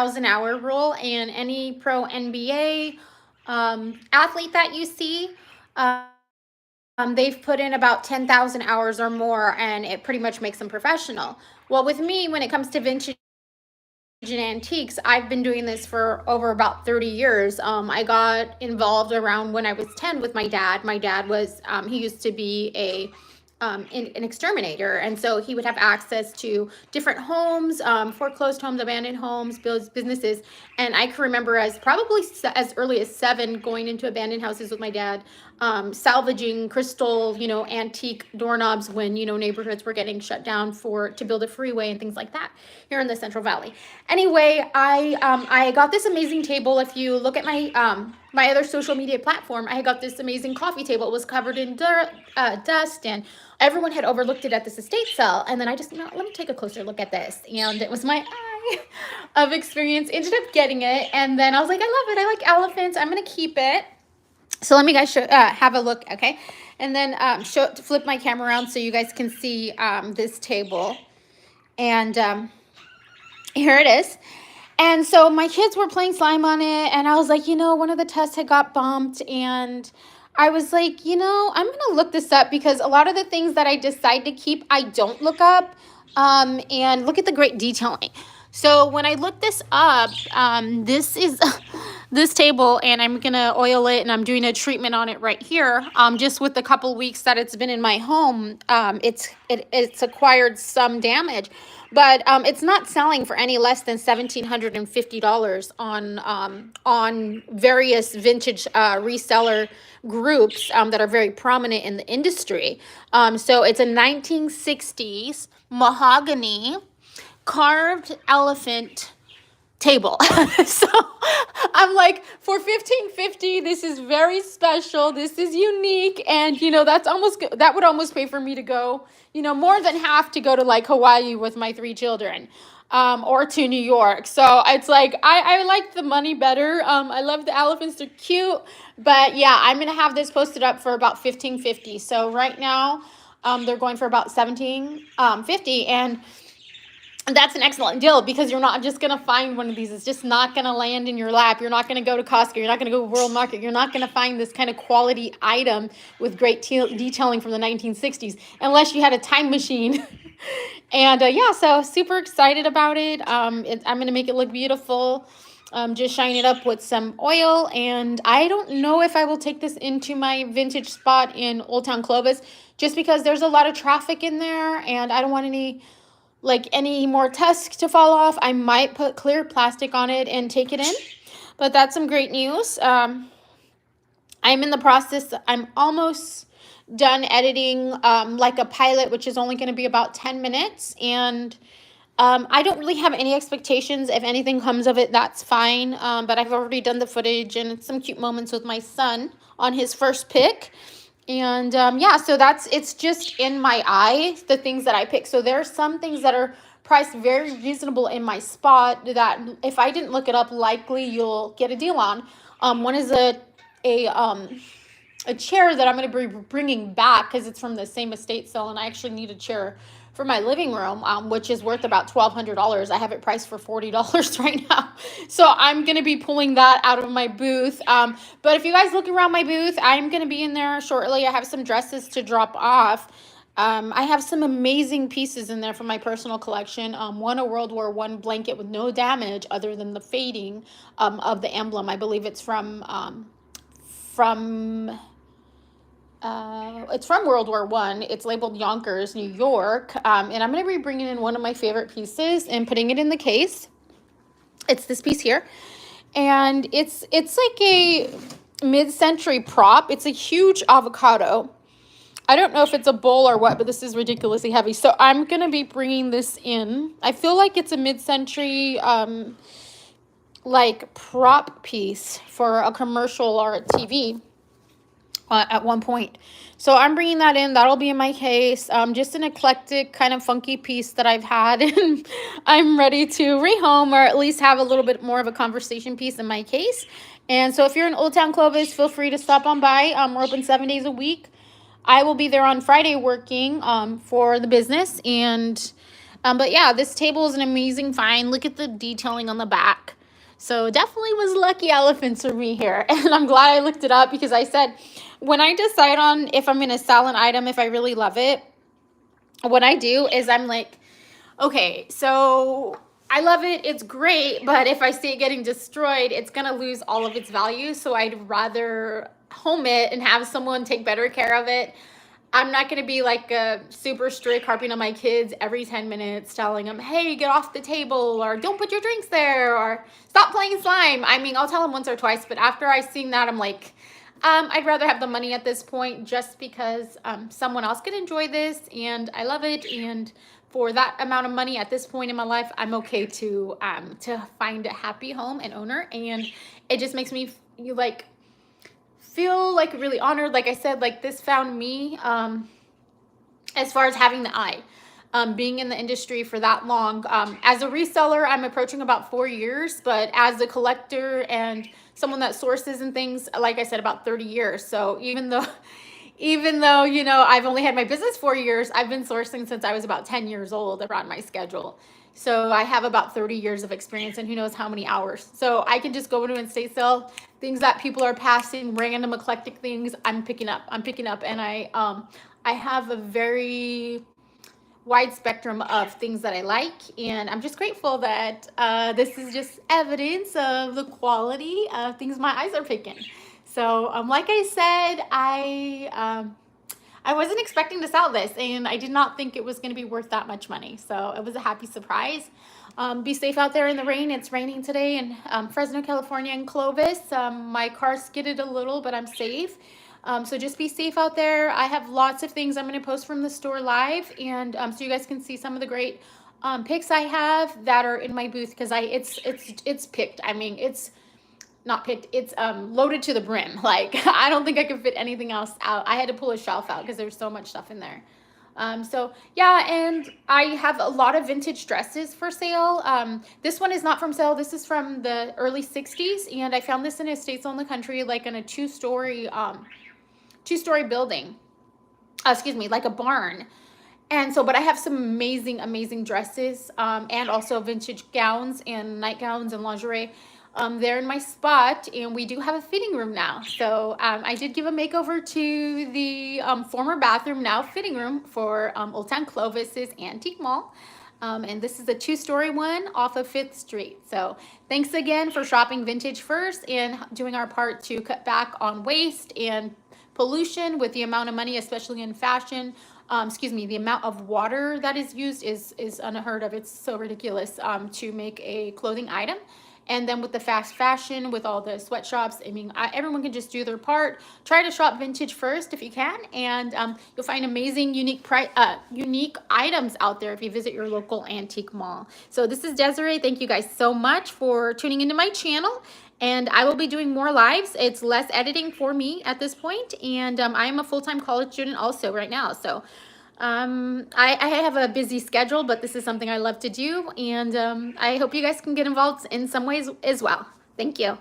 10,000 hour rule, and any pro NBA athlete that you see, they've put in about 10,000 hours or more, and it pretty much makes them professional. Well, with me, when it comes to vintage and antiques, I've been doing this for over about 30 years. I got involved around when I was 10 with my dad. My dad was, he used to be an exterminator. And so he would have access to different homes, foreclosed homes, abandoned homes, businesses. And I can remember as probably as early as 7 going into abandoned houses with my dad, salvaging crystal, antique doorknobs when, neighborhoods were getting shut down to build a freeway and things like that here in the Central Valley. Anyway, I got this amazing table. If you look at my other social media platform, I got this amazing coffee table. It was covered in dust, and everyone had overlooked it at this estate sale. And then I just, let me take a closer look at this. And it was my eye of experience. Ended up getting it. And then I was like, I love it. I like elephants. I'm going to keep it. So let me guys have a look, okay? And then flip my camera around so you guys can see this table. And here it is. And so my kids were playing slime on it, and I was like, one of the tests had got bumped, and I was like, I'm going to look this up, because a lot of the things that I decide to keep, I don't look up, and look at the great detailing. So when I looked this up, this is this table, and I'm going to oil it, and I'm doing a treatment on it right here. Just with the couple weeks that it's been in my home, it's acquired some damage. But it's not selling for any less than $1,750 on various vintage reseller groups that are very prominent in the industry. So it's a 1960s mahogany carved elephant table. So I'm like, for $1,550, this is very special. This is unique, and that would almost pay for me to go, more than half to go to like Hawaii with my 3 children, or to New York. So it's like I like the money better. I love the elephants; they're cute, but yeah, I'm gonna have this posted up for about $1,550. So right now, they're going for about $1,750, and that's an excellent deal, because you're not just going to find one of these. It's just not going to land in your lap. You're not going to go to Costco. You're not going to go to World Market. You're not going to find this kind of quality item with great detailing from the 1960s, unless you had a time machine. And yeah, so super excited about it. I'm going to make it look beautiful. Just shine it up with some oil. And I don't know if I will take this into my vintage spot in Old Town Clovis, just because there's a lot of traffic in there, and I don't want any more tusks to fall off. I might put clear plastic on it and take it in, but that's some great news. I'm in the process. I'm almost done editing like a pilot, which is only going to be about 10 minutes. And I don't really have any expectations. If anything comes of it, that's fine. But I've already done the footage and some cute moments with my son on his first pick. And yeah, so it's just in my eye, the things that I pick. So there are some things that are priced very reasonable in my spot that if I didn't look it up, likely you'll get a deal on. One is a chair that I'm going to be bringing back, because it's from the same estate sale, and I actually need a chair for my living room, which is worth about $1,200. I have it priced for $40 right now. So I'm going to be pulling that out of my booth. But if you guys look around my booth, I'm going to be in there shortly. I have some dresses to drop off. I have some amazing pieces in there from my personal collection. One, a World War I blanket with no damage other than the fading of the emblem. I believe it's from it's from World War I. It's labeled Yonkers, New York. And I'm going to be bringing in one of my favorite pieces and putting it in the case. It's this piece here. And it's like a mid-century prop. It's a huge avocado. I don't know if it's a bowl or what, but this is ridiculously heavy. So I'm going to be bringing this in. I feel like it's a mid-century like prop piece for a commercial or a TV. At one point. So I'm bringing that in. That'll be in my case. Just an eclectic kind of funky piece that I've had, and I'm ready to rehome, or at least have a little bit more of a conversation piece in my case. And so if you're in Old Town Clovis, feel free to stop on by. We're open 7 days a week. I will be there on Friday working for the business. And but yeah, this table is an amazing find. Look at the detailing on the back. So definitely was lucky elephants for me here. And I'm glad I looked it up, because I said, when I decide on if I'm going to sell an item, if I really love it, what I do is I'm like, okay, so I love it, it's great, but if I see it getting destroyed, it's gonna lose all of its value. So I'd rather home it and have someone take better care of it. I'm not gonna be like a super strict, harping on my kids every 10 minutes, telling them, hey, get off the table, or don't put your drinks there, or stop playing slime. I mean, I'll tell them once or twice, but after I seen that, I'm like, I'd rather have the money at this point, just because someone else could enjoy this and I love it. And for that amount of money at this point in my life, I'm okay to find a happy home and owner. And it just makes me like feel like really honored. Like I said, like this found me as far as having the eye. Being in the industry for that long. As a reseller, I'm approaching about 4 years, but as a collector and someone that sources and things, like I said, about 30 years. So even though, you know, I've only had my business 4 years, I've been sourcing since I was about 10 years old around my schedule. So I have about 30 years of experience and who knows how many hours. So I can just go into an estate sale, things that people are passing, random eclectic things, I'm picking up. And I have a very wide spectrum of things that I like, and I'm just grateful that this is just evidence of the quality of things my eyes are picking. So like I said, I wasn't expecting to sell this, and I did not think it was going to be worth that much money. So it was a happy surprise. Be safe out there in the rain. It's raining today in Fresno, California, and Clovis. My car skidded a little, but I'm safe. So just be safe out there. I have lots of things I'm going to post from the store live, and so you guys can see some of the great picks I have that are in my booth, because it's picked. I mean, it's not picked, it's loaded to the brim. Like I don't think I could fit anything else out. I had to pull a shelf out because there's so much stuff in there. So yeah, and I have a lot of vintage dresses for sale. This one is not from sale. This is from the early 60s, and I found this in a estate sale in the country, like in a two-story building. Excuse me, like a barn. And so, but I have some amazing dresses, and also vintage gowns and nightgowns and lingerie. They're in my spot, and we do have a fitting room now. So I did give a makeover to the former bathroom, now fitting room, for Old Town Clovis's Antique Mall. And this is a two-story one off of 5th Street. So thanks again for shopping vintage first and doing our part to cut back on waste and pollution with the amount of money, especially in fashion. Excuse me, the amount of water that is used is unheard of. It's so ridiculous to make a clothing item. And then with the fast fashion, with all the sweatshops, I mean, everyone can just do their part. Try to shop vintage first if you can, and you'll find amazing, unique items out there if you visit your local antique mall. So this is Desiree. Thank you guys so much for tuning into my channel, and I will be doing more lives. It's less editing for me at this point, and I am a full-time college student also right now. So I have a busy schedule, but this is something I love to do, and I hope you guys can get involved in some ways as well. Thank you.